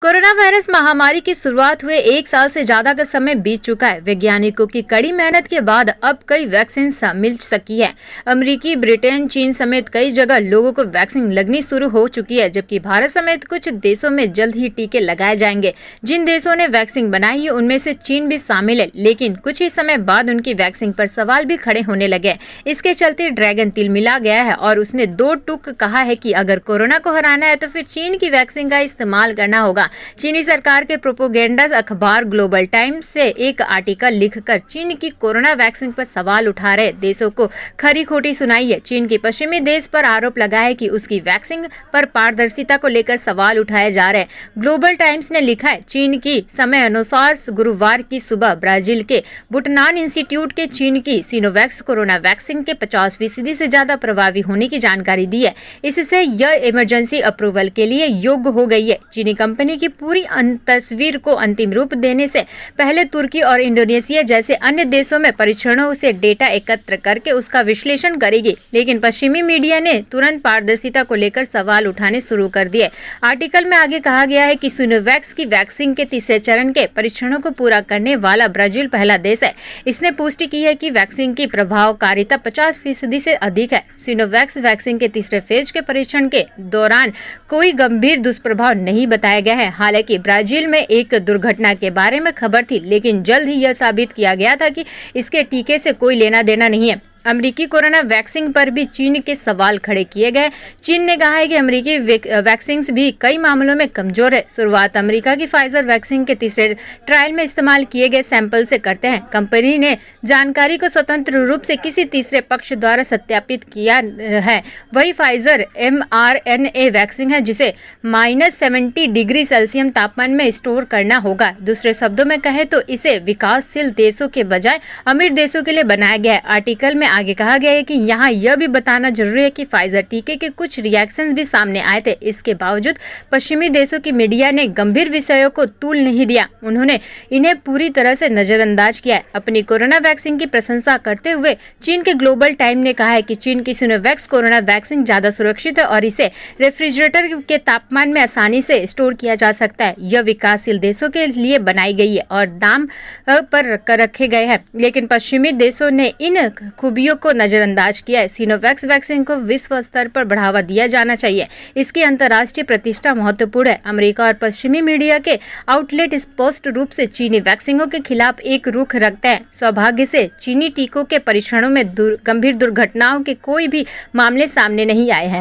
Corona virus महामारी की शुरुआत हुए 1 साल से ज्यादा का समय बीत चुका है। वैज्ञानिकों की कड़ी मेहनत के बाद अब कई वैक्सीन मिल सकी है। अमेरिकी, ब्रिटेन, चीन समेत कई जगह लोगों को वैक्सीन लगनी शुरू हो चुकी है, जबकि भारत समेत कुछ देशों में जल्द ही टीके लगाए जाएंगे। जिन देशों ने वैक्सीन बनाई है उनमें से चीन भी शामिल है, लेकिन कुछ ही समय बाद उनकी वैक्सीन पर सवाल भी खड़े होने लगे। इसके चलते ड्रैगन तिलमिला गया है और उसने दो टूक कहा है कि अगर कोरोना को हराना है तो फिर चीन की वैक्सीन का इस्तेमाल करना होगा। चीनी सरकार के प्रोपेगेंडा अखबार ग्लोबल टाइम्स से एक आर्टिकल लिखकर चीन की कोरोना वैक्सीन पर सवाल उठा रहे देशों को खरी खोटी सुनाई है। चीन के पश्चिमी देश पर आरोप लगा है कि उसकी वैक्सीन पर पारदर्शिता को लेकर सवाल उठाए जा रहे हैं। ग्लोबल टाइम्स ने लिखा है, चीन की समय अनुसार गुरुवार की सुबह ब्राजील के बुटनान इंस्टीट्यूट के चीन की सिनोवैक्स कोरोना वैक्सीन के 50% से ज्यादा प्रभावी होने की जानकारी दी है। इससे यह इमरजेंसी अप्रूवल के लिए योग्य हो गई है। चीनी कंपनी की पूरी तस्वीर को अंतिम रूप देने से पहले तुर्की और इंडोनेशिया जैसे अन्य देशों में परीक्षणों से डेटा एकत्र करके उसका विश्लेषण करेगी, लेकिन पश्चिमी मीडिया ने तुरंत पारदर्शिता को लेकर सवाल उठाने शुरू कर दिए। आर्टिकल में आगे कहा गया है कि सिनोवैक्स की वैक्सीन के तीसरे चरण के परीक्षणों को पूरा करने वाला ब्राजील पहला देश है। इसने पुष्टि की है कि वैक्सीन की प्रभावकारिता 50% से अधिक है। सिनोवैक्स वैक्सीन के तीसरे फेज के परीक्षण के दौरान कोई गंभीर दुष्प्रभाव नहीं बताया गया है। हालांकि ब्राजील में एक दुर्घटना के बारे में खबर थी, लेकिन जल्द ही यह साबित किया गया था कि इसके टीके से कोई लेना देना नहीं है। अमेरिकी कोरोना वैक्सीन पर भी चीन के सवाल खड़े किए गए। चीन ने कहा है कि अमेरिकी वैक्सीन भी कई मामलों में कमजोर है। शुरुआत अमेरिका की फाइजर वैक्सीन के तीसरे ट्रायल में इस्तेमाल किए गए सैंपल से करते हैं। कंपनी ने जानकारी को स्वतंत्र रूप से किसी तीसरे पक्ष द्वारा सत्यापित किया है। वही फाइजर mRNA वैक्सीन है जिसे -70 डिग्री सेल्सियस तापमान में स्टोर करना होगा। दूसरे शब्दों में कहें तो इसे विकासशील देशों के बजाय अमीर देशों के लिए बनाया गया है। आर्टिकल में आगे कहा गया है कि यहाँ यह भी बताना जरूरी है कि फाइजर टीके के कुछ रिएक्शंस भी सामने आए थे। इसके बावजूद पश्चिमी देशों की मीडिया ने गंभीर विषयों को तूल नहीं दिया। उन्होंने इन्हें पूरी तरह से नजरअंदाज किया है। अपनी कोरोना वैक्सीन की प्रशंसा करते हुए चीन के ग्लोबल टाइम ने कहा है कि चीन की सिनोवैक्स कोरोना वैक्सीन ज्यादा सुरक्षित है और इसे रेफ्रिजरेटर के तापमान में आसानी से स्टोर किया जा सकता है। यह विकासशील देशों के लिए बनाई गई है और दाम पर रखे गए हैं, लेकिन पश्चिमी देशों ने इन खूबियों को नजरअंदाज किया है। सिनोवैक्स वैक्सीन को विश्व स्तर पर बढ़ावा दिया जाना चाहिए। इसकी अंतर्राष्ट्रीय प्रतिष्ठा महत्वपूर्ण है। अमेरिका और पश्चिमी मीडिया के आउटलेट स्पष्ट रूप से चीनी वैक्सीनों के खिलाफ एक रुख रखते हैं। सौभाग्य से चीनी टीकों के परीक्षणों में गंभीर दुर्घटनाओं के कोई भी मामले सामने नहीं आए हैं।